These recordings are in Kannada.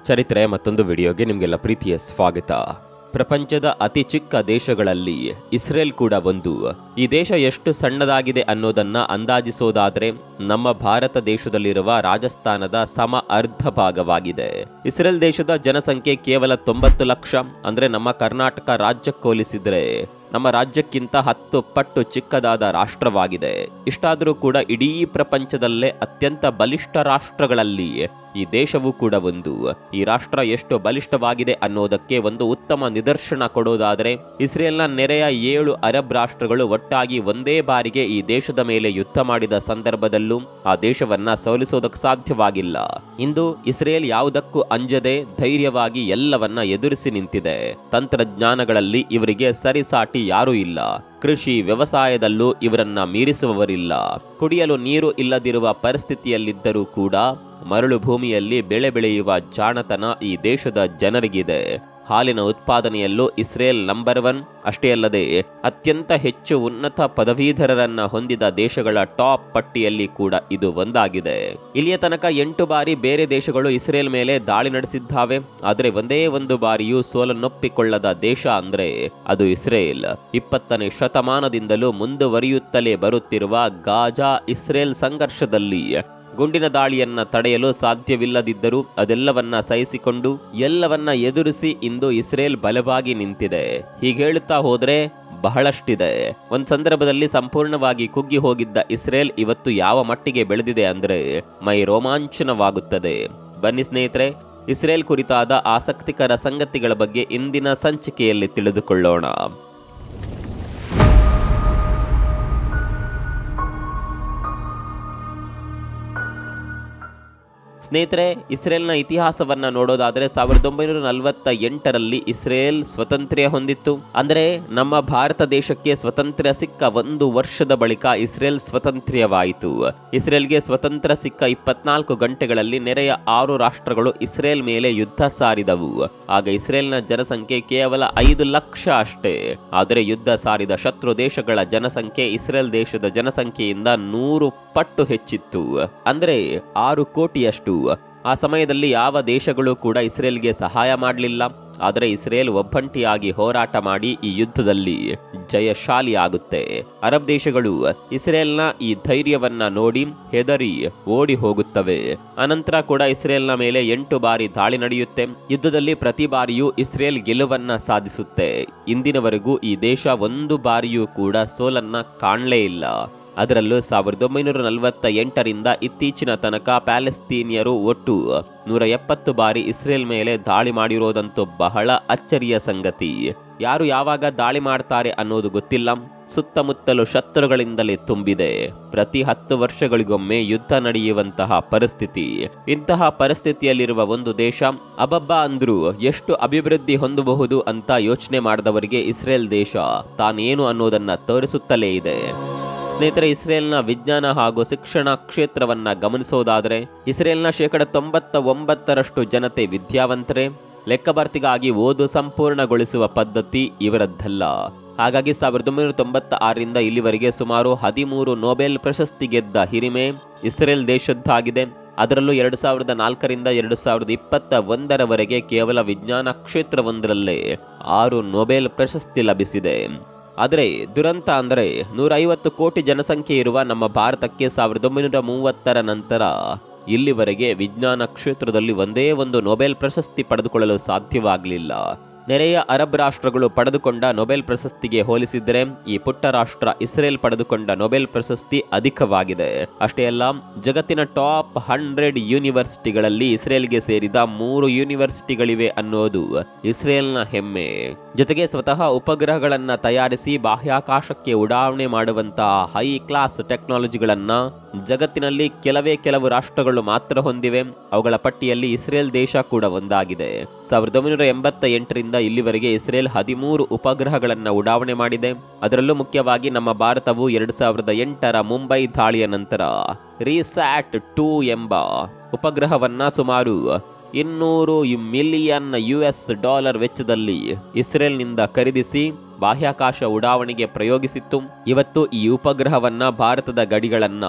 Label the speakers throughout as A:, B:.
A: ಚರಿತ್ರೆ ಮತ್ತೊಂದು ವಿಡಿಯೋಗೆ ನಿಮಗೆಲ್ಲ ಪ್ರೀತಿಯ ಸ್ವಾಗತ. ಪ್ರಪಂಚದ ಅತಿ ಚಿಕ್ಕ ದೇಶಗಳಲ್ಲಿ ಇಸ್ರೇಲ್ ಕೂಡ ಒಂದು. ಈ ದೇಶ ಎಷ್ಟು ಸಣ್ಣದಾಗಿದೆ ಅನ್ನೋದನ್ನ ಅಂದಾಜಿಸೋದಾದ್ರೆ ನಮ್ಮ ಭಾರತ ದೇಶದಲ್ಲಿರುವ ರಾಜಸ್ಥಾನದ ಅರ್ಧ ಭಾಗವಾಗಿದೆ. ಇಸ್ರೇಲ್ ದೇಶದ ಜನಸಂಖ್ಯೆ ಕೇವಲ 90 ಲಕ್ಷ. ಅಂದ್ರೆ ನಮ್ಮ ಕರ್ನಾಟಕ ರಾಜ್ಯಕ್ಕೆ ಹೋಲಿಸಿದ್ರೆ ನಮ್ಮ ರಾಜ್ಯಕ್ಕಿಂತ 10 ಪಟ್ಟು ಚಿಕ್ಕದಾದ ರಾಷ್ಟ್ರವಾಗಿದೆ. ಇಷ್ಟಾದರೂ ಕೂಡ ಇಡೀ ಪ್ರಪಂಚದಲ್ಲೇ ಅತ್ಯಂತ ಬಲಿಷ್ಠ ರಾಷ್ಟ್ರಗಳಲ್ಲಿ ಈ ದೇಶವೂ ಕೂಡ ಒಂದು. ಈ ರಾಷ್ಟ್ರ ಎಷ್ಟು ಬಲಿಷ್ಠವಾಗಿದೆ ಅನ್ನೋದಕ್ಕೆ ಒಂದು ಉತ್ತಮ ನಿದರ್ಶನ ಕೊಡೋದಾದರೆ ಇಸ್ರೇಲ್ನ ನೆರೆಯ 7 ಅರಬ್ ರಾಷ್ಟ್ರಗಳು ಒಟ್ಟಾಗಿ ಒಂದೇ ಬಾರಿಗೆ ಈ ದೇಶದ ಮೇಲೆ ಯುದ್ಧ ಮಾಡಿದ ಸಂದರ್ಭದಲ್ಲೂ ಆ ದೇಶವನ್ನ ಸೋಲಿಸೋದಕ್ಕೆ ಸಾಧ್ಯವಾಗಿಲ್ಲ. ಇಂದು ಇಸ್ರೇಲ್ ಯಾವುದಕ್ಕೂ ಅಂಜದೆ ಧೈರ್ಯವಾಗಿ ಎಲ್ಲವನ್ನ ಎದುರಿಸಿ ನಿಂತಿದೆ. ತಂತ್ರಜ್ಞಾನಗಳಲ್ಲಿ ಇವರಿಗೆ ಸರಿಸಾಟಿ ಯಾರೂ ಇಲ್ಲ. ಕೃಷಿ ವ್ಯವಸಾಯದಲ್ಲೂ ಇವರನ್ನ ಮೀರಿಸುವವರಿಲ್ಲ. ಕುಡಿಯಲು ನೀರು ಇಲ್ಲದಿರುವ ಪರಿಸ್ಥಿತಿಯಲ್ಲಿದ್ದರೂ ಕೂಡ ಮರಳು ಭೂಮಿಯಲ್ಲಿ ಬೆಳೆ ಬೆಳೆಯುವ ಜಾಣತನ ಈ ದೇಶದ ಜನರಿಗಿದೆ. ಹಾಲಿನ ಉತ್ಪಾದನೆಯಲ್ಲೂ ಇಸ್ರೇಲ್ ನಂಬರ್ 1. ಅಷ್ಟೇ ಅಲ್ಲದೆ ಅತ್ಯಂತ ಹೆಚ್ಚು ಉನ್ನತ ಪದವೀಧರರನ್ನ ಹೊಂದಿದ ದೇಶಗಳ ಟಾಪ್ ಪಟ್ಟಿಯಲ್ಲಿ ಕೂಡ ಇದು ಒಂದಾಗಿದೆ. ಇಲ್ಲಿಯ ತನಕ 8 ಬಾರಿ ಬೇರೆ ದೇಶಗಳು ಇಸ್ರೇಲ್ ಮೇಲೆ ದಾಳಿ ನಡೆಸಿದ್ದಾವೆ. ಆದರೆ ಒಂದೇ ಒಂದು ಬಾರಿಯೂ ಸೋಲನ್ನೊಪ್ಪಿಕೊಳ್ಳದ ದೇಶ ಅಂದ್ರೆ ಅದು ಇಸ್ರೇಲ್. 20ನೇ ಶತಮಾನದಿಂದಲೂ ಮುಂದುವರಿಯುತ್ತಲೇ ಬರುತ್ತಿರುವ ಗಾಜಾ ಇಸ್ರೇಲ್ ಸಂಘರ್ಷದಲ್ಲಿ ಗುಂಡಿನ ದಾಳಿಯನ್ನ ತಡೆಯಲು ಸಾಧ್ಯವಿಲ್ಲದಿದ್ದರೂ ಅದೆಲ್ಲವನ್ನ ಸಹಿಸಿಕೊಂಡು ಎಲ್ಲವನ್ನ ಎದುರಿಸಿ ಇಂದು ಇಸ್ರೇಲ್ ಬಲವಾಗಿ ನಿಂತಿದೆ. ಹೀಗೆ ಹೇಳುತ್ತಾ ಹೋದ್ರೆ ಬಹಳಷ್ಟಿದೆ. ಒಂದು ಸಂದರ್ಭದಲ್ಲಿ ಸಂಪೂರ್ಣವಾಗಿ ಕುಗ್ಗಿ ಹೋಗಿದ್ದ ಇಸ್ರೇಲ್ ಇವತ್ತು ಯಾವ ಮಟ್ಟಿಗೆ ಬೆಳೆದಿದೆ ಅಂದ್ರೆ ಮೈ ರೋಮಾಂಚನವಾಗುತ್ತದೆ. ಬನ್ನಿ ಸ್ನೇಹಿತರೆ, ಇಸ್ರೇಲ್ ಕುರಿತಾದ ಆಸಕ್ತಿಕರ ಸಂಗತಿಗಳ ಬಗ್ಗೆ ಇಂದಿನ ಸಂಚಿಕೆಯಲ್ಲಿ ತಿಳಿದುಕೊಳ್ಳೋಣ. ಸ್ನೇಹಿತರೆ, ಇಸ್ರೇಲ್ನ ಇತಿಹಾಸವನ್ನ ನೋಡೋದಾದ್ರೆ 1948ರಲ್ಲಿ ಇಸ್ರೇಲ್ ಸ್ವಾತಂತ್ರ್ಯ ಹೊಂದಿತ್ತು. ಅಂದ್ರೆ ನಮ್ಮ ಭಾರತ ದೇಶಕ್ಕೆ ಸ್ವಾತಂತ್ರ್ಯ ಸಿಕ್ಕ 1 ವರ್ಷದ ಬಳಿಕ ಇಸ್ರೇಲ್ ಸ್ವತಂತ್ರವಾಯಿತು. ಇಸ್ರೇಲ್ಗೆ ಸ್ವತಂತ್ರ ಸಿಕ್ಕ 24 ಗಂಟೆಗಳಲ್ಲಿ ನೆರೆಯ 6 ರಾಷ್ಟ್ರಗಳು ಇಸ್ರೇಲ್ ಮೇಲೆ ಯುದ್ಧ ಸಾರಿದವು. ಆಗ ಇಸ್ರೇಲ್ನ ಜನಸಂಖ್ಯೆ ಕೇವಲ 5 ಲಕ್ಷ ಅಷ್ಟೇ. ಆದರೆ ಯುದ್ಧ ಸಾರಿದ ಶತ್ರು ದೇಶಗಳ ಜನಸಂಖ್ಯೆ ಇಸ್ರೇಲ್ ದೇಶದ ಜನಸಂಖ್ಯೆಯಿಂದ 100 ಪಟ್ಟು ಹೆಚ್ಚಿತ್ತು. ಅಂದ್ರೆ 6 ಕೋಟಿಯಷ್ಟು. ಆ ಸಮಯದಲ್ಲಿ ಯಾವ ದೇಶಗಳು ಕೂಡ ಇಸ್ರೇಲ್ಗೆ ಸಹಾಯ ಮಾಡಲಿಲ್ಲ. ಆದರೆ ಇಸ್ರೇಲ್ ಒಬ್ಬಂಟಿಯಾಗಿ ಹೋರಾಟ ಮಾಡಿ ಈ ಯುದ್ಧದಲ್ಲಿ ಜಯಶಾಲಿ ಆಗುತ್ತೆ. ಅರಬ್ ದೇಶಗಳು ಇಸ್ರೇಲ್ನ ಈ ಧೈರ್ಯವನ್ನ ನೋಡಿ ಹೆದರಿ ಓಡಿ ಹೋಗುತ್ತವೆ. ಅನಂತರ ಕೂಡ ಇಸ್ರೇಲ್ನ ಮೇಲೆ 8 ಬಾರಿ ದಾಳಿ ನಡೆಯುತ್ತೆ. ಯುದ್ಧದಲ್ಲಿ ಪ್ರತಿ ಬಾರಿಯೂ ಇಸ್ರೇಲ್ ಗೆಲುವನ್ನ ಸಾಧಿಸುತ್ತೆ. ಇಂದಿನವರೆಗೂ ಈ ದೇಶ 1 ಬಾರಿಯೂ ಕೂಡ ಸೋಲನ್ನ ಕಾಣಲೇ ಇಲ್ಲ. ಅದರಲ್ಲೂ 1948ರಿಂದ ಇತ್ತೀಚಿನ ತನಕ ಪ್ಯಾಲೆಸ್ತೀನಿಯರು ಒಟ್ಟು 170 ಬಾರಿ ಇಸ್ರೇಲ್ ಮೇಲೆ ದಾಳಿ ಮಾಡಿರೋದಂತೂ ಬಹಳ ಅಚ್ಚರಿಯ ಸಂಗತಿ. ಯಾರು ಯಾವಾಗ ದಾಳಿ ಮಾಡ್ತಾರೆ ಅನ್ನೋದು ಗೊತ್ತಿಲ್ಲ. ಸುತ್ತಮುತ್ತಲು ಶತ್ರುಗಳಿಂದಲೇ ತುಂಬಿದೆ. ಪ್ರತಿ 10 ವರ್ಷಗಳಿಗೊಮ್ಮೆ ಯುದ್ಧ ನಡೆಯುವಂತಹ ಪರಿಸ್ಥಿತಿ. ಇಂತಹ ಪರಿಸ್ಥಿತಿಯಲ್ಲಿರುವ ಒಂದು ದೇಶ ಅಬ್ಬಬ್ಬಾ ಅಂದ್ರೂ ಎಷ್ಟು ಅಭಿವೃದ್ಧಿ ಹೊಂದಬಹುದು ಅಂತ ಯೋಚನೆ ಮಾಡಿದವರಿಗೆ ಇಸ್ರೇಲ್ ದೇಶ ತಾನೇನು ಅನ್ನೋದನ್ನ ತೋರಿಸುತ್ತಲೇ ಇದೆ. ಸ್ನೇಹಿತರೆ, ಇಸ್ರೇಲ್ನ ವಿಜ್ಞಾನ ಹಾಗೂ ಶಿಕ್ಷಣ ಕ್ಷೇತ್ರವನ್ನ ಗಮನಿಸೋದಾದರೆ ಇಸ್ರೇಲ್ನ 99% ಜನತೆ ವಿದ್ಯಾವಂತರೇ. ಲೆಕ್ಕಬರ್ತಿಗಾಗಿ ಓದು ಸಂಪೂರ್ಣಗೊಳಿಸುವ ಪದ್ಧತಿ ಇವರದ್ದಲ್ಲ. ಹಾಗಾಗಿ 1996ರಿಂದ ಇಲ್ಲಿವರೆಗೆ ಸುಮಾರು 13 ನೊಬೆಲ್ ಪ್ರಶಸ್ತಿ ಗೆದ್ದ ಹಿರಿಮೆ ಇಸ್ರೇಲ್ ದೇಶದ್ದಾಗಿದೆ. ಅದರಲ್ಲೂ 2004ರಿಂದ 2021ರವರೆಗೆ ಕೇವಲ ವಿಜ್ಞಾನ ಕ್ಷೇತ್ರವೊಂದರಲ್ಲೇ 6 ನೊಬೆಲ್ ಪ್ರಶಸ್ತಿ ಲಭಿಸಿದೆ. ಆದರೆ ದುರಂತ ಅಂದರೆ 150 ಕೋಟಿ ಜನಸಂಖ್ಯೆ ಇರುವ ನಮ್ಮ ಭಾರತಕ್ಕೆ 1930ರ ನಂತರ ಇಲ್ಲಿವರೆಗೆ ವಿಜ್ಞಾನ ಕ್ಷೇತ್ರದಲ್ಲಿ ಒಂದೇ ಒಂದು ನೊಬೆಲ್ ಪ್ರಶಸ್ತಿ ಪಡೆದುಕೊಳ್ಳಲು ಸಾಧ್ಯವಾಗಲಿಲ್ಲ. ನೆರೆಯ ಅರಬ್ ರಾಷ್ಟ್ರಗಳು ಪಡೆದುಕೊಂಡ ನೊಬೆಲ್ ಪ್ರಶಸ್ತಿಗೆ ಹೋಲಿಸಿದರೆ ಈ ಪುಟ್ಟ ರಾಷ್ಟ್ರ ಇಸ್ರೇಲ್ ಪಡೆದುಕೊಂಡ ನೊಬೆಲ್ ಪ್ರಶಸ್ತಿ ಅಧಿಕವಾಗಿದೆ. ಅಷ್ಟೇ ಅಲ್ಲ, ಜಗತ್ತಿನ ಟಾಪ್ 100 ಯೂನಿವರ್ಸಿಟಿಗಳಲ್ಲಿ ಇಸ್ರೇಲ್ಗೆ ಸೇರಿದ 3 ಯೂನಿವರ್ಸಿಟಿಗಳಿವೆ ಅನ್ನೋದು ಇಸ್ರೇಲ್ನ ಹೆಮ್ಮೆ. ಜೊತೆಗೆ ಸ್ವತಃ ಉಪಗ್ರಹಗಳನ್ನ ತಯಾರಿಸಿ ಬಾಹ್ಯಾಕಾಶಕ್ಕೆ ಉಡಾವಣೆ ಮಾಡುವಂತಹ ಹೈ ಕ್ಲಾಸ್ ಟೆಕ್ನಾಲಜಿಗಳನ್ನ ಜಗತ್ತಿನಲ್ಲಿ ಕೆಲವು ರಾಷ್ಟ್ರಗಳು ಮಾತ್ರ ಹೊಂದಿವೆ. ಅವುಗಳ ಪಟ್ಟಿಯಲ್ಲಿ ಇಸ್ರೇಲ್ ದೇಶ ಕೂಡ ಒಂದಾಗಿದೆ. 1988ರಿಂದ ಇಲ್ಲಿವರೆಗೆ ಇಸ್ರೇಲ್ 13 ಉಪಗ್ರಹಗಳನ್ನು ಉಡಾವಣೆ ಮಾಡಿದೆ. ಅದರಲ್ಲೂ ಮುಖ್ಯವಾಗಿ ನಮ್ಮ ಭಾರತವು 2008ರ ಮುಂಬೈ ದಾಳಿಯ ನಂತರ ರಿಸ್ಯಾಟ್ 2 ಎಂಬ ಉಪಗ್ರಹವನ್ನ ಸುಮಾರು $200 ಮಿಲಿಯನ್ ವೆಚ್ಚದಲ್ಲಿ ಇಸ್ರೇಲ್ನಿಂದ ಖರೀದಿಸಿ ಬಾಹ್ಯಾಕಾಶ ಉಡಾವಣೆಗೆ ಪ್ರಯೋಗಿಸಿತ್ತು. ಇವತ್ತು ಈ ಉಪಗ್ರಹವನ್ನ ಭಾರತದ ಗಡಿಗಳನ್ನ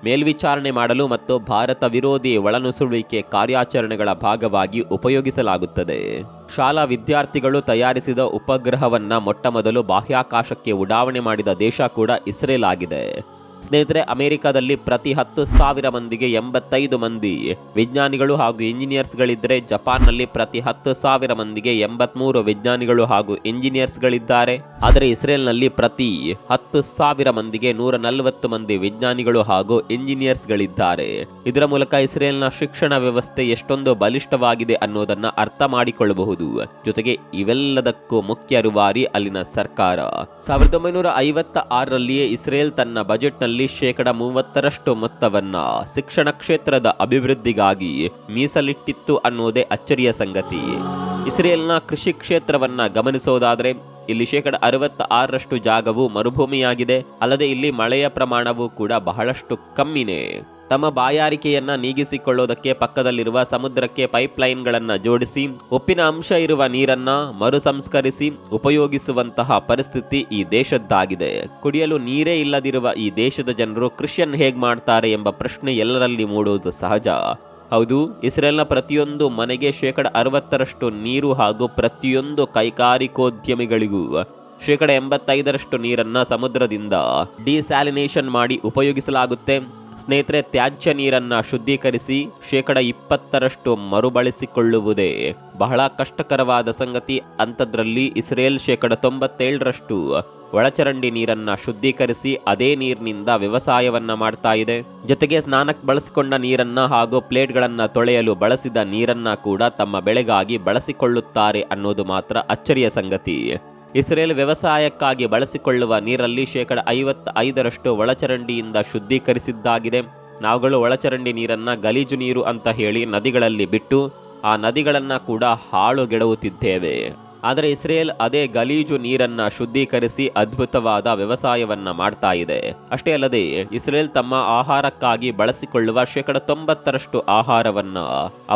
A: ಮೇಲ್ವಿಚಾರಣೆ ಮಾಡಲು ಮತ್ತು ಭಾರತ ವಿರೋಧಿ ಒಳನುಸುಳುವಿಕೆ ಕಾರ್ಯಾಚರಣೆಗಳ ಭಾಗವಾಗಿ ಉಪಯೋಗಿಸಲಾಗುತ್ತದೆ. ಶಾಲಾ ವಿದ್ಯಾರ್ಥಿಗಳು ತಯಾರಿಸಿದ ಉಪಗ್ರಹವನ್ನ ಮೊಟ್ಟಮೊದಲು ಬಾಹ್ಯಾಕಾಶಕ್ಕೆ ಉಡಾವಣೆ ಮಾಡಿದ ದೇಶ ಕೂಡ ಇಸ್ರೇಲ್ ಆಗಿದೆ. ಸ್ನೇಹಿತರೆ, ಅಮೆರಿಕದಲ್ಲಿ ಪ್ರತಿ 10,000 ಮಂದಿಗೆ 85 ಮಂದಿ ವಿಜ್ಞಾನಿಗಳು ಹಾಗೂ ಇಂಜಿನಿಯರ್ಸ್ಗಳಿದ್ದರೆ ಜಪಾನ್ನಲ್ಲಿ ಪ್ರತಿ 10,000 ಮಂದಿಗೆ 83 ವಿಜ್ಞಾನಿಗಳು ಹಾಗೂ ಇಂಜಿನಿಯರ್ಸ್ಗಳಿದ್ದಾರೆ. ಆದರೆ ಇಸ್ರೇಲ್ನಲ್ಲಿ ಪ್ರತಿ 10,000 ಮಂದಿಗೆ 140 ಮಂದಿ ವಿಜ್ಞಾನಿಗಳು ಹಾಗೂ ಇಂಜಿನಿಯರ್ಸ್ಗಳಿದ್ದಾರೆ. ಇದರ ಮೂಲಕ ಇಸ್ರೇಲ್ನ ಶಿಕ್ಷಣ ವ್ಯವಸ್ಥೆ ಎಷ್ಟೊಂದು ಬಲಿಷ್ಠವಾಗಿದೆ ಅನ್ನೋದನ್ನ ಅರ್ಥ ಮಾಡಿಕೊಳ್ಳಬಹುದು. ಜೊತೆಗೆ ಇವೆಲ್ಲದಕ್ಕೂ ಮುಖ್ಯ ರೂವಾರಿ ಅಲ್ಲಿನ ಸರ್ಕಾರ. 1956ರಲ್ಲಿಯೇ ಇಸ್ರೇಲ್ ತನ್ನ ಬಜೆಟ್ನಲ್ಲಿ 30% ಮೊತ್ತವನ್ನ ಶಿಕ್ಷಣ ಕ್ಷೇತ್ರದ ಅಭಿವೃದ್ಧಿಗಾಗಿ ಮೀಸಲಿಟ್ಟಿತ್ತು ಅನ್ನೋದೇ ಅಚ್ಚರಿಯ ಸಂಗತಿ. ಇಸ್ರೇಲ್ನ ಕೃಷಿ ಕ್ಷೇತ್ರವನ್ನ ಗಮನಿಸೋದಾದ್ರೆ ಇಲ್ಲಿ 66% ಜಾಗವು ಮರುಭೂಮಿಯಾಗಿದೆ. ಅಲ್ಲದೆ ಇಲ್ಲಿ ಮಳೆಯ ಪ್ರಮಾಣವೂ ಕೂಡ ಬಹಳಷ್ಟು ಕಮ್ಮಿನೇ. ತಮ್ಮ ಬಾಯಾರಿಕೆಯನ್ನ ನೀಗಿಸಿಕೊಳ್ಳೋದಕ್ಕೆ ಪಕ್ಕದಲ್ಲಿರುವ ಸಮುದ್ರಕ್ಕೆ ಪೈಪ್ಲೈನ್ಗಳನ್ನ ಜೋಡಿಸಿ ಉಪ್ಪಿನ ಅಂಶ ಇರುವ ನೀರನ್ನ ಮರು ಸಂಸ್ಕರಿಸಿ ಉಪಯೋಗಿಸುವಂತಹ ಪರಿಸ್ಥಿತಿ ಈ ದೇಶದ್ದಾಗಿದೆ. ಕುಡಿಯಲು ನೀರೇ ಇಲ್ಲದಿರುವ ಈ ದೇಶದ ಜನರು ಕೃಷಿಯನ್ನು ಹೇಗೆ ಮಾಡ್ತಾರೆ ಎಂಬ ಪ್ರಶ್ನೆ ಎಲ್ಲರಲ್ಲಿ ಮೂಡುವುದು ಸಹಜ. ಹೌದು, ಇಸ್ರೇಲ್ನ ಪ್ರತಿಯೊಂದು ಮನೆಗೆ 60% ನೀರು ಹಾಗೂ ಪ್ರತಿಯೊಂದು ಕೈಗಾರಿಕೋದ್ಯಮಿಗಳಿಗೂ 85% ನೀರನ್ನ ಸಮುದ್ರದಿಂದ ಡಿಸ್ಯಾಲಿನೇಷನ್ ಮಾಡಿ ಉಪಯೋಗಿಸಲಾಗುತ್ತೆ. ಸ್ನೇಹಿತರೆ, ತ್ಯಾಜ್ಯ ನೀರನ್ನ ಶುದ್ಧೀಕರಿಸಿ 20% ಮರುಬಳಸಿಕೊಳ್ಳುವುದೇ ಬಹಳ ಕಷ್ಟಕರವಾದ ಸಂಗತಿ. ಅಂಥದ್ರಲ್ಲಿ ಇಸ್ರೇಲ್ 97% ಒಳಚರಂಡಿ ನೀರನ್ನ ಶುದ್ಧೀಕರಿಸಿ ಅದೇ ನೀರಿನಿಂದ ವ್ಯವಸಾಯವನ್ನ ಮಾಡ್ತಾ ಇದೆ. ಜೊತೆಗೆ ಸ್ನಾನಕ್ಕೆ ಬಳಸಿಕೊಂಡ ನೀರನ್ನ ಹಾಗೂ ಪ್ಲೇಟ್ಗಳನ್ನ ತೊಳೆಯಲು ಬಳಸಿದ ನೀರನ್ನ ಕೂಡ ತಮ್ಮ ಬೆಳೆಗಾಗಿ ಬಳಸಿಕೊಳ್ಳುತ್ತಾರೆ ಅನ್ನೋದು ಮಾತ್ರ ಅಚ್ಚರಿಯ ಸಂಗತಿ. ಇಸ್ರೇಲ್ ವ್ಯವಸಾಯಕ್ಕಾಗಿ ಬಳಸಿಕೊಳ್ಳುವ ನೀರಲ್ಲಿ 55% ಒಳಚರಂಡಿಯಿಂದ ಶುದ್ಧೀಕರಿಸಿದ್ದಾಗಿದೆ. ನಾವುಗಳು ಒಳಚರಂಡಿ ನೀರನ್ನ ಗಲೀಜು ನೀರು ಅಂತ ಹೇಳಿ ನದಿಗಳಲ್ಲಿ ಬಿಟ್ಟು ಆ ನದಿಗಳನ್ನ ಕೂಡ ಹಾಳುಗೆಡವುತ್ತಿದ್ದೇವೆ. ಆದರೆ ಇಸ್ರೇಲ್ ಅದೇ ಗಲೀಜು ನೀರನ್ನ ಶುದ್ಧೀಕರಿಸಿ ಅದ್ಭುತವಾದ ವ್ಯವಸಾಯವನ್ನ ಮಾಡ್ತಾ ಇದೆ. ಅಷ್ಟೇ ಅಲ್ಲದೆ ಇಸ್ರೇಲ್ ತಮ್ಮ ಆಹಾರಕ್ಕಾಗಿ ಬಳಸಿಕೊಳ್ಳುವ 90% ಆಹಾರವನ್ನ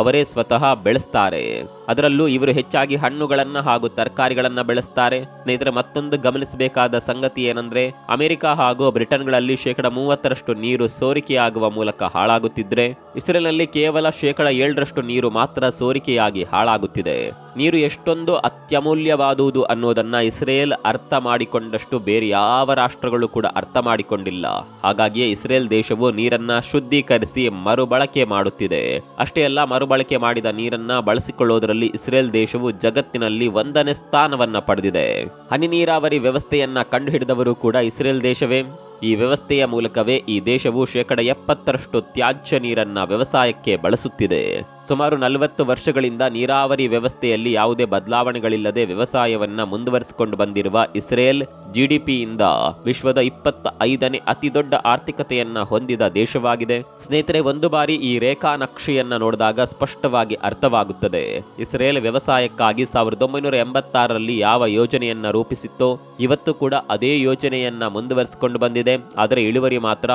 A: ಅವರೇ ಸ್ವತಃ ಬೆಳೆಸ್ತಾರೆ. ಅದರಲ್ಲೂ ಇವರು ಹೆಚ್ಚಾಗಿ ಹಣ್ಣುಗಳನ್ನ ಹಾಗೂ ತರಕಾರಿಗಳನ್ನ ಬೆಳೆಸ್ತಾರೆ. ಸ್ನೇಹಿತರೆ, ಮತ್ತೊಂದು ಗಮನಿಸಬೇಕಾದ ಸಂಗತಿ ಏನಂದ್ರೆ ಅಮೆರಿಕ ಹಾಗೂ ಬ್ರಿಟನ್ಗಳಲ್ಲಿ 30% ನೀರು ಸೋರಿಕೆಯಾಗುವ ಮೂಲಕ ಹಾಳಾಗುತ್ತಿದ್ರೆ ಇಸ್ರೇಲ್ನಲ್ಲಿ ಕೇವಲ 7% ನೀರು ಮಾತ್ರ ಸೋರಿಕೆಯಾಗಿ ಹಾಳಾಗುತ್ತಿದೆ. ನೀರು ಎಷ್ಟೊಂದು ಅತ್ಯಮೂಲ್ಯವಾದುದು ಅನ್ನೋದನ್ನ ಇಸ್ರೇಲ್ ಅರ್ಥ ಮಾಡಿಕೊಂಡಷ್ಟು ಬೇರೆ ಯಾವ ರಾಷ್ಟ್ರಗಳು ಕೂಡ ಅರ್ಥ ಮಾಡಿಕೊಂಡಿಲ್ಲ. ಹಾಗಾಗಿಯೇ ಇಸ್ರೇಲ್ ದೇಶವು ನೀರನ್ನ ಶುದ್ಧೀಕರಿಸಿ ಮರುಬಳಕೆ ಮಾಡುತ್ತಿದೆ. ಅಷ್ಟೇ ಅಲ್ಲ, ಮರುಬಳಕೆ ಮಾಡಿದ ನೀರನ್ನ ಬಳಸಿಕೊಳ್ಳೋದರಲ್ಲಿ ಇಸ್ರೇಲ್ ದೇಶವು ಜಗತ್ತಿನಲ್ಲಿ 1ನೇ ಸ್ಥಾನವನ್ನ ಪಡೆದಿದೆ. ಹನಿ ನೀರಾವರಿ ವ್ಯವಸ್ಥೆಯನ್ನ ಕಂಡುಹಿಡಿದವರು ಕೂಡ ಇಸ್ರೇಲ್ ದೇಶವೇ. ಈ ವ್ಯವಸ್ಥೆಯ ಮೂಲಕವೇ ಈ ದೇಶವು 70% ತ್ಯಾಜ್ಯ ನೀರನ್ನ ವ್ಯವಸಾಯಕ್ಕೆ ಬಳಸುತ್ತಿದೆ. ಸುಮಾರು 40 ವರ್ಷಗಳಿಂದ ನೀರಾವರಿ ವ್ಯವಸ್ಥೆಯಲ್ಲಿ ಯಾವುದೇ ಬದಲಾವಣೆಗಳಿಲ್ಲದೆ ವ್ಯವಸಾಯವನ್ನ ಮುಂದುವರಿಸಿಕೊಂಡು ಬಂದಿರುವ ಇಸ್ರೇಲ್ ಜಿಡಿಪಿಯಿಂದ ವಿಶ್ವದ 25ನೇ ಅತಿ ದೊಡ್ಡ ಆರ್ಥಿಕತೆಯನ್ನ ಹೊಂದಿದ ದೇಶವಾಗಿದೆ. ಸ್ನೇಹಿತರೆ, ಒಂದು ಬಾರಿ ಈ ರೇಖಾ ನಕ್ಷೆಯನ್ನ ನೋಡಿದಾಗ ಸ್ಪಷ್ಟವಾಗಿ ಅರ್ಥವಾಗುತ್ತದೆ. ಇಸ್ರೇಲ್ ವ್ಯವಸಾಯಕ್ಕಾಗಿ 1986ರಲ್ಲಿ ಯಾವ ಯೋಜನೆಯನ್ನ ರೂಪಿಸಿತ್ತೋ ಇವತ್ತು ಕೂಡ ಅದೇ ಯೋಜನೆಯನ್ನ ಮುಂದುವರಿಸಿಕೊಂಡು ಬಂದಿದೆ. ಆದರೆ ಇಳುವರಿ ಮಾತ್ರ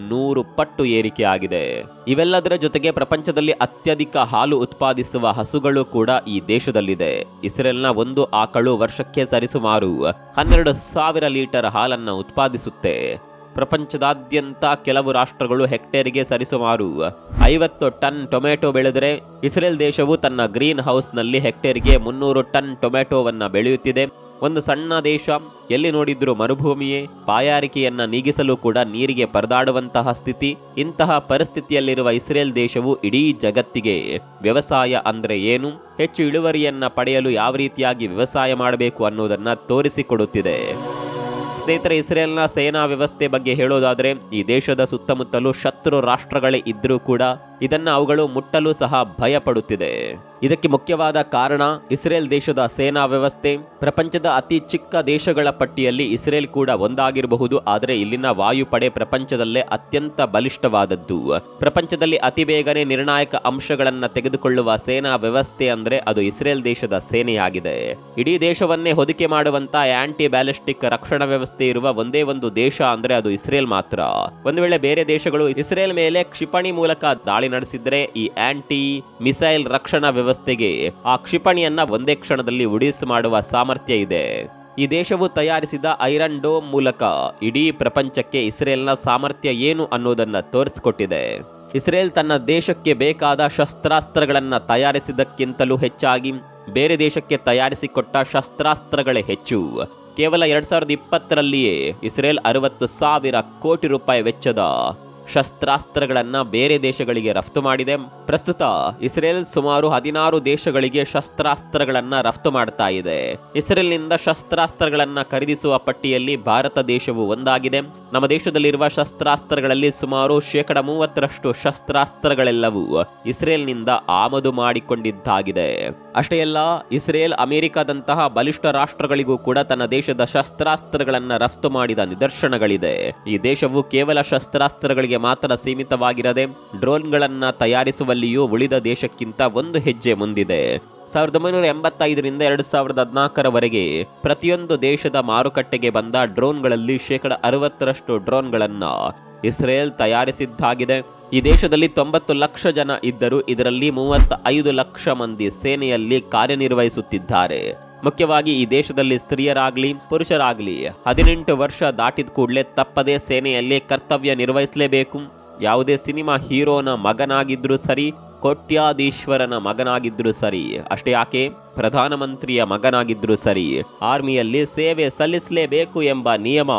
A: 100 ಪಟ್ಟು ಏರಿಕೆ ಆಗಿದೆ. ಇವೆಲ್ಲದರ ಜೊತೆಗೆ ಪ್ರಪಂಚದಲ್ಲಿ ಅತ್ಯಧಿಕ ಹಾಲು ಉತ್ಪಾದಿಸುವ ಹಸುಗಳು ಕೂಡ ಈ ದೇಶದಲ್ಲಿದೆ. ಇಸ್ರೇಲ್ನ ಒಂದು ಆಕಳು ವರ್ಷಕ್ಕೆ ಸರಿಸುಮಾರು 12,000 ಲೀಟರ್ ಹಾಲನ್ನ ಉತ್ಪಾದಿಸುತ್ತೆ. ಪ್ರಪಂಚದಾದ್ಯಂತ ಕೆಲವು ರಾಷ್ಟ್ರಗಳು ಹೆಕ್ಟೇರಿಗೆ ಸರಿಸುಮಾರು 50 ಟನ್ ಟೊಮೆಟೊ ಬೆಳೆದರೆ ಇಸ್ರೇಲ್ ದೇಶವು ತನ್ನ ಗ್ರೀನ್ ಹೌಸ್ನಲ್ಲಿ ಹೆಕ್ಟೇರ್ಗೆ 300 ಟನ್ ಟೊಮೆಟೊವನ್ನ ಬೆಳೆಯುತ್ತಿದೆ. ಒಂದು ಸಣ್ಣ ದೇಶ, ಎಲ್ಲಿ ನೋಡಿದ್ರೂ ಮರುಭೂಮಿಯೇ. ಬಾಯಾರಿಕೆಯನ್ನ ನೀಗಿಸಲು ಕೂಡ ನೀರಿಗೆ ಪರದಾಡುವಂತಹ ಸ್ಥಿತಿ. ಇಂತಹ ಪರಿಸ್ಥಿತಿಯಲ್ಲಿರುವ ಇಸ್ರೇಲ್ ದೇಶವು ಇಡೀ ಜಗತ್ತಿಗೆ ವ್ಯವಸಾಯ ಅಂದ್ರೆ ಏನು, ಹೆಚ್ಚು ಇಳುವರಿಯನ್ನ ಪಡೆಯಲು ಯಾವ ರೀತಿಯಾಗಿ ವ್ಯವಸಾಯ ಮಾಡಬೇಕು ಅನ್ನೋದನ್ನ ತೋರಿಸಿಕೊಡುತ್ತಿದೆ. ಸ್ನೇಹಿತರೆ, ಇಸ್ರೇಲ್ನ ಸೇನಾ ವ್ಯವಸ್ಥೆ ಬಗ್ಗೆ ಹೇಳೋದಾದ್ರೆ ಈ ದೇಶದ ಸುತ್ತಮುತ್ತಲೂ ಶತ್ರು ರಾಷ್ಟ್ರಗಳೇ ಇದ್ರೂ ಕೂಡ ಇದನ್ನ ಅವುಗಳು ಮುಟ್ಟಲು ಸಹ ಭಯ ಪಡುತ್ತಿದೆ. ಇದಕ್ಕೆ ಮುಖ್ಯವಾದ ಕಾರಣ ಇಸ್ರೇಲ್ ದೇಶದ ಸೇನಾ ವ್ಯವಸ್ಥೆ. ಪ್ರಪಂಚದ ಅತಿ ಚಿಕ್ಕ ದೇಶಗಳ ಪಟ್ಟಿಯಲ್ಲಿ ಇಸ್ರೇಲ್ ಕೂಡ ಒಂದಾಗಿರಬಹುದು. ಆದರೆ ಇಲ್ಲಿನ ವಾಯುಪಡೆ ಪ್ರಪಂಚದಲ್ಲೇ ಅತ್ಯಂತ ಬಲಿಷ್ಠವಾದದ್ದು. ಪ್ರಪಂಚದಲ್ಲಿ ಅತಿ ಬೇಗನೆ ನಿರ್ಣಾಯಕ ಅಂಶಗಳನ್ನ ತೆಗೆದುಕೊಳ್ಳುವ ಸೇನಾ ವ್ಯವಸ್ಥೆ ಅಂದ್ರೆ ಅದು ಇಸ್ರೇಲ್ ದೇಶದ ಸೇನೆಯಾಗಿದೆ. ಇಡೀ ದೇಶವನ್ನೇ ಹೊದಿಕೆ ಮಾಡುವಂತ ಆಂಟಿ ಬ್ಯಾಲಿಸ್ಟಿಕ್ ರಕ್ಷಣಾ ವ್ಯವಸ್ಥೆ ಇರುವ ಒಂದೇ ಒಂದು ದೇಶ ಅಂದ್ರೆ ಅದು ಇಸ್ರೇಲ್ ಮಾತ್ರ. ಒಂದು ವೇಳೆ ಬೇರೆ ದೇಶಗಳು ಇಸ್ರೇಲ್ ಮೇಲೆ ಕ್ಷಿಪಣಿ ಮೂಲಕ ದಾಳಿ ನಡೆಸಿದ್ರೆ ಈ ಆಂಟಿ ಮಿಸೈಲ್ ರಕ್ಷಣಾ ವ್ಯವಸ್ಥೆಗೆ ಆ ಕ್ಷಿಪಣಿಯನ್ನ ಒಂದೇ ಕ್ಷಣದಲ್ಲಿ ಉಡಿಸಿ ಮಾಡುವ ಸಾಮರ್ಥ್ಯ ಇದೆ. ಈ ದೇಶವು ತಯಾರಿಸಿದ ಐರನ್ ಡೋಮ್ ಮೂಲಕ ಇಡೀ ಪ್ರಪಂಚಕ್ಕೆ ಇಸ್ರೇಲ್ನ ಸಾಮರ್ಥ್ಯ ಏನು ಅನ್ನೋದನ್ನ ತೋರಿಸಿಕೊಟ್ಟಿದೆ. ಇಸ್ರೇಲ್ ತನ್ನ ದೇಶಕ್ಕೆ ಬೇಕಾದ ಶಸ್ತ್ರಾಸ್ತ್ರಗಳನ್ನು ತಯಾರಿಸಿದ್ದಕ್ಕಿಂತಲೂ ಹೆಚ್ಚಾಗಿ ಬೇರೆ ದೇಶಕ್ಕೆ ತಯಾರಿಸಿಕೊಟ್ಟ ಶಸ್ತ್ರಾಸ್ತ್ರಗಳೇ ಹೆಚ್ಚು. ಕೇವಲ 2020ರಲ್ಲಿಯೇ ಇಸ್ರೇಲ್ 60,000 ಕೋಟಿ ರೂಪಾಯಿ ವೆಚ್ಚದ ಶಸ್ತ್ರಾಸ್ತ್ರಗಳನ್ನು ಬೇರೆ ದೇಶಗಳಿಗೆ ರಫ್ತು ಮಾಡಿದೆ. ಪ್ರಸ್ತುತ ಇಸ್ರೇಲ್ ಸುಮಾರು 16 ದೇಶಗಳಿಗೆ ಶಸ್ತ್ರಾಸ್ತ್ರಗಳನ್ನು ರಫ್ತು ಮಾಡ್ತಾ ಇದೆ. ಇಸ್ರೇಲ್ನಿಂದ ಶಸ್ತ್ರಾಸ್ತ್ರಗಳನ್ನು ಖರೀದಿಸುವ ಪಟ್ಟಿಯಲ್ಲಿ ಭಾರತ ದೇಶವು ಒಂದಾಗಿದೆ. ನಮ್ಮ ದೇಶದಲ್ಲಿರುವ ಶಸ್ತ್ರಾಸ್ತ್ರಗಳಲ್ಲಿ ಸುಮಾರು 30% ಶಸ್ತ್ರಾಸ್ತ್ರಗಳೆಲ್ಲವೂ ಇಸ್ರೇಲ್ನಿಂದ ಆಮದು ಮಾಡಿಕೊಂಡಿದ್ದಾಗಿದೆ. ಅಷ್ಟೇ ಅಲ್ಲ, ಇಸ್ರೇಲ್ ಅಮೆರಿಕದಂತಹ ಬಲಿಷ್ಠ ರಾಷ್ಟ್ರಗಳಿಗೂ ಕೂಡ ತನ್ನ ದೇಶದ ಶಸ್ತ್ರಾಸ್ತ್ರಗಳನ್ನು ರಫ್ತು ಮಾಡಿದ ನಿದರ್ಶನಗಳಿದೆ. ಈ ದೇಶವು ಕೇವಲ ಶಸ್ತ್ರಾಸ್ತ್ರಗಳಿಗೆ ಮಾತ್ರ ಸೀಮಿತವಾಗಿರದೆ ಡ್ರೋನ್ಗಳನ್ನ ತಯಾರಿಸುವಲ್ಲಿಯೂ ಉಳಿದ ದೇಶಕ್ಕಿಂತ ಒಂದು ಹೆಜ್ಜೆ ಮುಂದಿದೆ. 1985ರಿಂದ 2014ರವರೆಗೆ ಪ್ರತಿಯೊಂದು ದೇಶದ ಮಾರುಕಟ್ಟೆಗೆ ಬಂದ ಡ್ರೋನ್ಗಳಲ್ಲಿ 60% ಡ್ರೋನ್ಗಳನ್ನು ಇಸ್ರೇಲ್ ತಯಾರಿಸಿದ್ದಾಗಿದೆ. ಈ ದೇಶದಲ್ಲಿ 90 ಲಕ್ಷ ಜನ ಇದ್ದರೂ ಇದರಲ್ಲಿ 35 ಲಕ್ಷ ಮಂದಿ ಸೇನೆಯಲ್ಲಿ ಕಾರ್ಯನಿರ್ವಹಿಸುತ್ತಿದ್ದಾರೆ. ಮುಖ್ಯವಾಗಿ ಈ ದೇಶದಲ್ಲಿ ಸ್ತ್ರೀಯರಾಗ್ಲಿ ಪುರುಷರಾಗ್ಲಿ 18 ವರ್ಷ ದಾಟಿದ ಕೂಡಲೇ ತಪ್ಪದೇ ಸೇನೆಯಲ್ಲಿ ಕರ್ತವ್ಯ ನಿರ್ವಹಿಸಲೇಬೇಕು. ಯಾವುದೇ ಸಿನಿಮಾ ಹೀರೋನ ಮಗನಾಗಿದ್ರೂ ಸರಿ, ಕೋಟ್ಯಾಧೀಶ್ವರನ ಮಗನಾಗಿದ್ರೂ ಸರಿ, ಅಷ್ಟೇ ಯಾಕೆ ಪ್ರಧಾನಮಂತ್ರಿಯ ಮಗನಾಗಿದ್ರೂ ಸರಿ, ಆರ್ಮಿಯಲ್ಲಿ ಸೇವೆ ಸಲ್ಲಿಸಲೇಬೇಕು ಎಂಬ ನಿಯಮ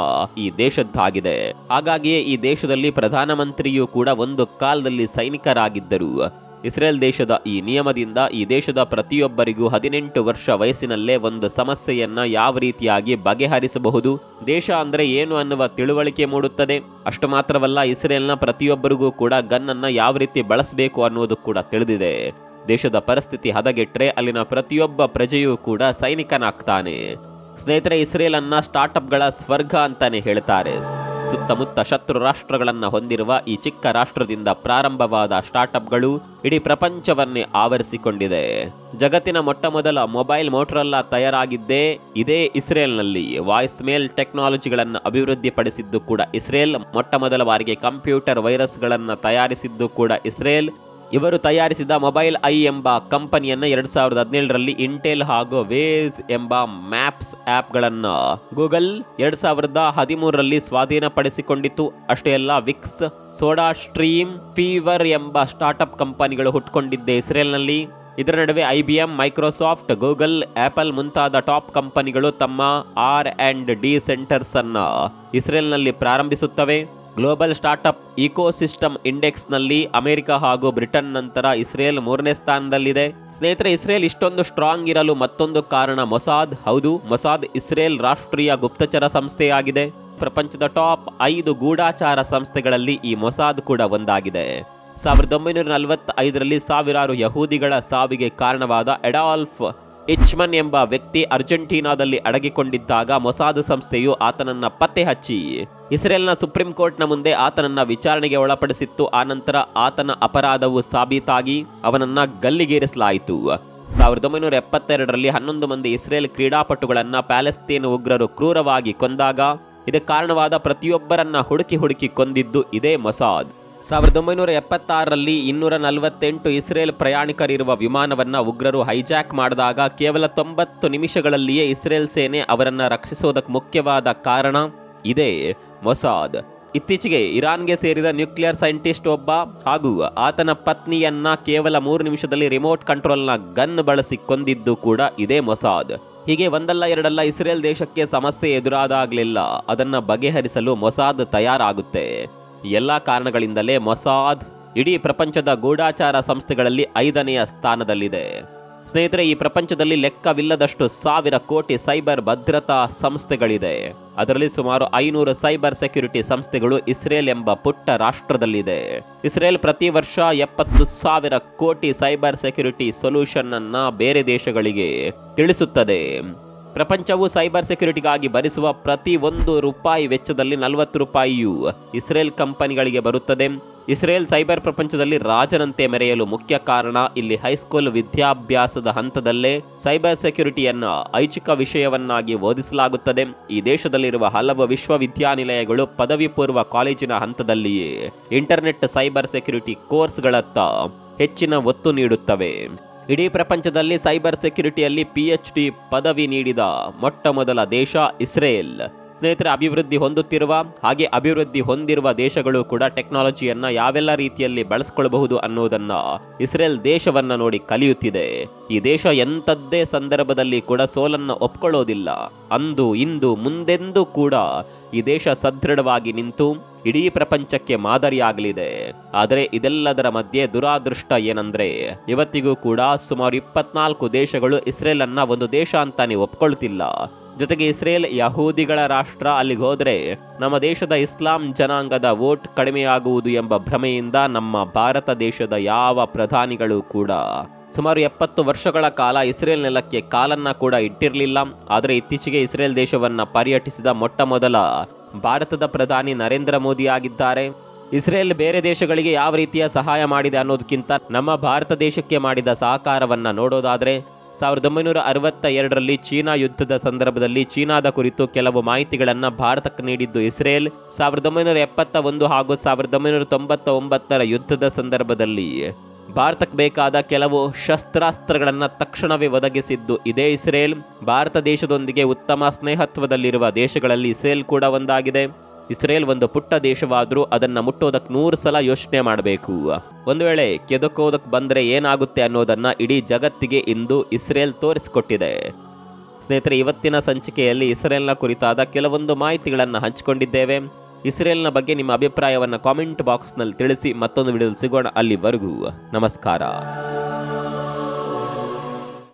A: ಈ ದೇಶದ್ದಾಗಿದೆ. ಹಾಗಾಗಿಯೇ ಈ ದೇಶದಲ್ಲಿ ಪ್ರಧಾನಮಂತ್ರಿಯೂ ಕೂಡ ಒಂದು ಕಾಲದಲ್ಲಿ ಸೈನಿಕರಾಗಿದ್ದರು. ಇಸ್ರೇಲ್ ದೇಶದ ಈ ನಿಯಮದಿಂದ ಈ ದೇಶದ ಪ್ರತಿಯೊಬ್ಬರಿಗೂ 18 ವರ್ಷ ವಯಸ್ಸಿನಲ್ಲೇ ಒಂದು ಸಮಸ್ಯೆಯನ್ನ ಯಾವ ರೀತಿಯಾಗಿ ಬಗೆಹರಿಸಬಹುದು, ದೇಶ ಅಂದ್ರೆ ಏನು ಅನ್ನುವ ತಿಳುವಳಿಕೆ ಮೂಡುತ್ತದೆ. ಅಷ್ಟು ಮಾತ್ರವಲ್ಲ, ಇಸ್ರೇಲ್ನ ಪ್ರತಿಯೊಬ್ಬರಿಗೂ ಕೂಡ ಗನ್ನನ್ನ ಯಾವ ರೀತಿ ಬಳಸಬೇಕು ಅನ್ನೋದು ಕೂಡ ತಿಳಿದಿದೆ. ದೇಶದ ಪರಿಸ್ಥಿತಿ ಹದಗೆಟ್ರೆ ಅಲ್ಲಿನ ಪ್ರತಿಯೊಬ್ಬ ಪ್ರಜೆಯೂ ಕೂಡ ಸೈನಿಕನಾಗ್ತಾನೆ. ಸ್ನೇಹಿತರೆ, ಇಸ್ರೇಲ್ ಅನ್ನ ಸ್ಟಾರ್ಟ್ಅಪ್ಗಳ ಸ್ವರ್ಗ ಅಂತಾನೆ ಹೇಳ್ತಾರೆ. ಸುತ್ತಮುತ್ತ ಶತ್ರು ರಾಷ್ಟ್ರಗಳನ್ನು ಹೊಂದಿರುವ ಈ ಚಿಕ್ಕ ರಾಷ್ಟ್ರದಿಂದ ಪ್ರಾರಂಭವಾದ ಸ್ಟಾರ್ಟ್ಅಪ್ಗಳು ಇಡೀ ಪ್ರಪಂಚವನ್ನೇ ಆವರಿಸಿಕೊಂಡಿದೆ. ಜಗತ್ತಿನ ಮೊಟ್ಟಮೊದಲ ಮೊಬೈಲ್ ಮೋಟರೋಲಾ ತಯಾರಾಗಿದ್ದೇ ಇದೇ ಇಸ್ರೇಲ್ನಲ್ಲಿ. ವಾಯ್ಸ್ ಮೇಲ್ ಟೆಕ್ನಾಲಜಿಗಳನ್ನು ಅಭಿವೃದ್ಧಿಪಡಿಸಿದ್ದು ಕೂಡ ಇಸ್ರೇಲ್. ಮೊಟ್ಟಮೊದಲ ಬಾರಿಗೆ ಕಂಪ್ಯೂಟರ್ ವೈರಸ್ಗಳನ್ನು ತಯಾರಿಸಿದ್ದು ಕೂಡ ಇಸ್ರೇಲ್. ಇವರು ತಯಾರಿಸಿದ ಮೊಬೈಲ್ ಐ ಎಂಬ ಕಂಪನಿಯನ್ನ 2017ರಲ್ಲಿ ಇಂಟೆಲ್ ಹಾಗೂ ವೇಸ್ ಎಂಬ ಮ್ಯಾಪ್ಸ್ ಆಪ್ಗಳನ್ನು ಗೂಗಲ್ 2013ರಲ್ಲಿ ಸ್ವಾಧೀನಪಡಿಸಿಕೊಂಡಿತ್ತು. ಅಷ್ಟೇ ಅಲ್ಲ, ವಿಕ್ಸ್, ಸೋಡಾ ಸ್ಟ್ರೀಮ್, ಫೀವರ್ ಎಂಬ ಸ್ಟಾರ್ಟ್ಅಪ್ ಕಂಪನಿಗಳು ಹುಟ್ಟುಕೊಂಡಿದ್ದೆ ಇಸ್ರೇಲ್ನಲ್ಲಿ. ಇದರ ನಡುವೆ IBM, ಮೈಕ್ರೋಸಾಫ್ಟ್, ಗೂಗಲ್, ಆಪಲ್ ಮುಂತಾದ ಟಾಪ್ ಕಂಪನಿಗಳು ತಮ್ಮ R&D ಸೆಂಟರ್ಸ್ ಅನ್ನ ಇಸ್ರೇಲ್ನಲ್ಲಿ ಪ್ರಾರಂಭಿಸುತ್ತವೆ. ಗ್ಲೋಬಲ್ ಸ್ಟಾರ್ಟ್ಅಪ್ ಇಕೋಸಿಸ್ಟಮ್ ಇಂಡೆಕ್ಸ್ನಲ್ಲಿ ಅಮೆರಿಕ ಹಾಗೂ ಬ್ರಿಟನ್ ನಂತರ ಇಸ್ರೇಲ್ 3ನೇ ಸ್ಥಾನದಲ್ಲಿದೆ. ಸ್ನೇಹಿತರೆ, ಇಸ್ರೇಲ್ ಇಷ್ಟೊಂದು ಸ್ಟ್ರಾಂಗ್ ಇರಲು ಮತ್ತೊಂದು ಕಾರಣ ಮೊಸಾದ್. ಹೌದು, ಮೊಸಾದ್ ಇಸ್ರೇಲ್ ರಾಷ್ಟ್ರೀಯ ಗುಪ್ತಚರ ಸಂಸ್ಥೆಯಾಗಿದೆ. ಪ್ರಪಂಚದ ಟಾಪ್ 5 ಗೂಢಾಚಾರ ಸಂಸ್ಥೆಗಳಲ್ಲಿ ಈ ಮೊಸಾದ್ ಕೂಡ ಒಂದಾಗಿದೆ. 1945ರಲ್ಲಿ ಸಾವಿರಾರು ಯಹೂದಿಗಳ ಸಾವಿಗೆ ಕಾರಣವಾದ ಅಡಾಲ್ಫ್ ಇಚ್ಮನ್ ಎಂಬ ವ್ಯಕ್ತಿ ಅರ್ಜೆಂಟೀನಾದಲ್ಲಿ ಅಡಗಿಕೊಂಡಿದ್ದಾಗ ಮೊಸಾದ್ ಸಂಸ್ಥೆಯು ಆತನನ್ನ ಪತ್ತೆ ಹಚ್ಚಿ ಇಸ್ರೇಲ್ನ ಸುಪ್ರೀಂ ಕೋರ್ಟ್ನ ಮುಂದೆ ಆತನನ್ನ ವಿಚಾರಣೆಗೆ ಒಳಪಡಿಸಿತ್ತು. ಆನಂತರ ಆತನ ಅಪರಾಧವು ಸಾಬೀತಾಗಿ ಅವನನ್ನ ಗಲ್ಲಿಗೇರಿಸಲಾಯಿತು. 1972ರಲ್ಲಿ 11 ಮಂದಿ ಇಸ್ರೇಲ್ ಕ್ರೀಡಾಪಟುಗಳನ್ನ ಪ್ಯಾಲೆಸ್ತೇನ್ ಉಗ್ರರು ಕ್ರೂರವಾಗಿ ಕೊಂದಾಗ ಇದಕ್ಕೆ ಕಾರಣವಾದ ಪ್ರತಿಯೊಬ್ಬರನ್ನ ಹುಡುಕಿ ಕೊಂದಿದ್ದು ಇದೇ ಮೊಸಾದ್. 1976ರಲ್ಲಿ 248 ಇಸ್ರೇಲ್ ಪ್ರಯಾಣಿಕರಿರುವ ವಿಮಾನವನ್ನ ಉಗ್ರರು ಹೈಜಾಕ್ ಮಾಡಿದಾಗ ಕೇವಲ 90 ನಿಮಿಷಗಳಲ್ಲಿಯೇ ಇಸ್ರೇಲ್ ಸೇನೆ ಅವರನ್ನ ರಕ್ಷಿಸೋದಕ್ಕೆ ಮುಖ್ಯವಾದ ಕಾರಣ ಇದೇ ಮೊಸಾದ್. ಇತ್ತೀಚೆಗೆ ಇರಾನ್ಗೆ ಸೇರಿದ ನ್ಯೂಕ್ಲಿಯರ್ ಸೈಂಟಿಸ್ಟ್ ಒಬ್ಬ ಹಾಗೂ ಆತನ ಪತ್ನಿಯನ್ನ ಕೇವಲ 3 ನಿಮಿಷದಲ್ಲಿ ರಿಮೋಟ್ ಕಂಟ್ರೋಲ್ನ ಗನ್ ಬಳಸಿ ಕೊಂದಿದ್ದು ಕೂಡ ಇದೇ ಮೊಸಾದ್. ಹೀಗೆ ಒಂದಲ್ಲ ಎರಡಲ್ಲ ಇಸ್ರೇಲ್ ದೇಶಕ್ಕೆ ಸಮಸ್ಯೆ ಎದುರಾದಾಗಲಿಲ್ಲ ಅದನ್ನ ಬಗೆಹರಿಸಲು ಮೊಸಾದ್ ತಯಾರಾಗುತ್ತೆ. ಎಲ್ಲ ಕಾರಣಗಳಿಂದಲೇ ಮೊಸಾದ್ ಇಡೀ ಪ್ರಪಂಚದ ಗೂಢಾಚಾರ ಸಂಸ್ಥೆಗಳಲ್ಲಿ 5ನೇ ಸ್ಥಾನದಲ್ಲಿದೆ. ಸ್ನೇಹಿತರೆ, ಈ ಪ್ರಪಂಚದಲ್ಲಿ ಲೆಕ್ಕವಿಲ್ಲದಷ್ಟು 1000 ಕೋಟಿ ಸೈಬರ್ ಭದ್ರತಾ ಸಂಸ್ಥೆಗಳಿದೆ. ಅದರಲ್ಲಿ ಸುಮಾರು 500 ಸೈಬರ್ ಸೆಕ್ಯುರಿಟಿ ಸಂಸ್ಥೆಗಳು ಇಸ್ರೇಲ್ ಎಂಬ ಪುಟ್ಟ ರಾಷ್ಟ್ರದಲ್ಲಿದೆ. ಇಸ್ರೇಲ್ ಪ್ರತಿ ವರ್ಷ 70,000 ಕೋಟಿ ಸೈಬರ್ ಸೆಕ್ಯುರಿಟಿ ಸೊಲ್ಯೂಷನ್ ಅನ್ನ ಬೇರೆ ದೇಶಗಳಿಗೆ ತಿಳಿಸುತ್ತದೆ. ಪ್ರಪಂಚವು ಸೈಬರ್ ಸೆಕ್ಯುರಿಟಿಗಾಗಿ ಭರಿಸುವ ಪ್ರತಿ ₹1 ವೆಚ್ಚದಲ್ಲಿ 40 ರೂಪಾಯಿಯು ಇಸ್ರೇಲ್ ಕಂಪನಿಗಳಿಗೆ ಬರುತ್ತದೆ. ಇಸ್ರೇಲ್ ಸೈಬರ್ ಪ್ರಪಂಚದಲ್ಲಿ ರಾಜನಂತೆ ಮೆರೆಯಲು ಮುಖ್ಯ ಕಾರಣ ಇಲ್ಲಿ ಹೈಸ್ಕೂಲ್ ವಿದ್ಯಾಭ್ಯಾಸದ ಹಂತದಲ್ಲೇ ಸೈಬರ್ ಸೆಕ್ಯುರಿಟಿಯನ್ನ ಐಚ್ಛಿಕ ವಿಷಯವನ್ನಾಗಿ ಓದಿಸಲಾಗುತ್ತದೆ. ಈ ದೇಶದಲ್ಲಿರುವ ಹಲವು ವಿಶ್ವವಿದ್ಯಾನಿಲಯಗಳು ಪದವಿ ಪೂರ್ವ ಕಾಲೇಜಿನ ಹಂತದಲ್ಲಿಯೇ ಇಂಟರ್ನೆಟ್ ಸೈಬರ್ ಸೆಕ್ಯುರಿಟಿ ಕೋರ್ಸ್ಗಳತ್ತ ಹೆಚ್ಚಿನ ಒತ್ತು ನೀಡುತ್ತವೆ. ಇಡೀ ಪ್ರಪಂಚದಲ್ಲಿ ಸೈಬರ್ ಸೆಕ್ಯುರಿಟಿಯಲ್ಲಿ PhD ಪದವಿ ನೀಡಿದ ಮೊಟ್ಟ ಮೊದಲ ದೇಶ ಇಸ್ರೇಲ್. ಸ್ನೇಹಿತರೆ, ಅಭಿವೃದ್ಧಿ ಹೊಂದುತ್ತಿರುವ ಹಾಗೆ ಅಭಿವೃದ್ಧಿ ಹೊಂದಿರುವ ದೇಶಗಳು ಕೂಡ ಟೆಕ್ನಾಲಜಿಯನ್ನ ಯಾವೆಲ್ಲ ರೀತಿಯಲ್ಲಿ ಬಳಸ್ಕೊಳ್ಬಹುದು ಅನ್ನೋದನ್ನ ಇಸ್ರೇಲ್ ದೇಶವನ್ನ ನೋಡಿ ಕಲಿಯುತ್ತಿದೆ. ಈ ದೇಶ ಎಂಥದ್ದೇ ಸಂದರ್ಭದಲ್ಲಿ ಕೂಡ ಸೋಲನ್ನ ಒಪ್ಕೊಳ್ಳೋದಿಲ್ಲ. ಅಂದು ಇಂದು ಮುಂದೆಂದೂ ಕೂಡ ಈ ದೇಶ ಸದೃಢವಾಗಿ ನಿಂತು ಇಡೀ ಪ್ರಪಂಚಕ್ಕೆ ಮಾದರಿಯಾಗಲಿದೆ. ಆದರೆ ಇದೆಲ್ಲದರ ಮಧ್ಯೆ ದುರಾದೃಷ್ಟ ಏನಂದ್ರೆ ಇವತ್ತಿಗೂ ಕೂಡ ಸುಮಾರು 24 ದೇಶಗಳು ಇಸ್ರೇಲ್ ಅನ್ನ ಒಂದು ದೇಶ ಅಂತಾನೆ ಒಪ್ಕೊಳ್ತಿಲ್ಲ. ಜೊತೆಗೆ ಇಸ್ರೇಲ್ ಯಹೂದಿಗಳ ರಾಷ್ಟ್ರ, ಅಲ್ಲಿಗೆ ಹೋದ್ರೆ ನಮ್ಮ ದೇಶದ ಇಸ್ಲಾಂ ಜನಾಂಗದ ವೋಟ್ ಕಡಿಮೆಯಾಗುವುದು ಎಂಬ ಭ್ರಮೆಯಿಂದ ನಮ್ಮ ಭಾರತ ದೇಶದ ಯಾವ ಪ್ರಧಾನಿಗಳು ಕೂಡ ಸುಮಾರು 70 ವರ್ಷಗಳ ಕಾಲ ಇಸ್ರೇಲ್ ನೆಲಕ್ಕೆ ಕಾಲನ್ನ ಕೂಡ ಇಟ್ಟಿರಲಿಲ್ಲ. ಆದರೆ ಇತ್ತೀಚೆಗೆ ಇಸ್ರೇಲ್ ದೇಶವನ್ನ ಪರ್ಯಟಿಸಿದ ಮೊಟ್ಟ ಮೊದಲ ಭಾರತದ ಪ್ರಧಾನಿ ನರೇಂದ್ರ ಮೋದಿ ಆಗಿದ್ದಾರೆ. ಇಸ್ರೇಲ್ ಬೇರೆ ದೇಶಗಳಿಗೆ ಯಾವ ರೀತಿಯ ಸಹಾಯ ಮಾಡಿದೆ ಅನ್ನೋದಕ್ಕಿಂತ ನಮ್ಮ ಭಾರತ ದೇಶಕ್ಕೆ ಮಾಡಿದ ಸಹಕಾರವನ್ನ ನೋಡೋದಾದ್ರೆ 1962ರಲ್ಲಿ ಚೀನಾ ಯುದ್ಧದ ಸಂದರ್ಭದಲ್ಲಿ ಚೀನಾದ ಕುರಿತು ಕೆಲವು ಮಾಹಿತಿಗಳನ್ನು ಭಾರತಕ್ಕೆ ನೀಡಿದ್ದು ಇಸ್ರೇಲ್. 1971 ಹಾಗೂ 1999ರ ಯುದ್ಧದ ಸಂದರ್ಭದಲ್ಲಿ ಭಾರತಕ್ಕೆ ಬೇಕಾದ ಕೆಲವು ಶಸ್ತ್ರಾಸ್ತ್ರಗಳನ್ನು ತಕ್ಷಣವೇ ಒದಗಿಸಿದ್ದು ಇದೇ ಇಸ್ರೇಲ್. ಭಾರತ ದೇಶದೊಂದಿಗೆ ಉತ್ತಮ ಸ್ನೇಹತ್ವದಲ್ಲಿರುವ ದೇಶಗಳಲ್ಲಿ ಇಸ್ರೇಲ್ ಕೂಡ ಒಂದಾಗಿದೆ. ಇಸ್ರೇಲ್ ಒಂದು ಪುಟ್ಟ ದೇಶವಾದರೂ ಅದನ್ನ ಮುಟ್ಟೋದಕ್ಕೆ 100 ಸಲ ಯೋಚನೆ ಮಾಡಬೇಕು. ಒಂದು ವೇಳೆ ಕೆದಕೋದಕ್ಕೆ ಬಂದರೆ ಏನಾಗುತ್ತೆ ಅನ್ನೋದನ್ನ ಇಡೀ ಜಗತ್ತಿಗೆ ಇಂದು ಇಸ್ರೇಲ್ ತೋರಿಸಿಕೊಟ್ಟಿದೆ. ಸ್ನೇಹಿತರೆ, ಇವತ್ತಿನ ಸಂಚಿಕೆಯಲ್ಲಿ ಇಸ್ರೇಲ್ನ ಕುರಿತಾದ ಕೆಲವೊಂದು ಮಾಹಿತಿಗಳನ್ನು ಹಂಚಿಕೊಂಡಿದ್ದೇವೆ. ಇಸ್ರೇಲ್ನ ಬಗ್ಗೆ ನಿಮ್ಮ ಅಭಿಪ್ರಾಯವನ್ನು ಕಾಮೆಂಟ್ ಬಾಕ್ಸ್ನಲ್ಲಿ ತಿಳಿಸಿ. ಮತ್ತೊಂದು ವಿಡಿಯೋದಲ್ಲಿ ಸಿಗೋಣ. ಅಲ್ಲಿವರೆಗೂ ನಮಸ್ಕಾರ.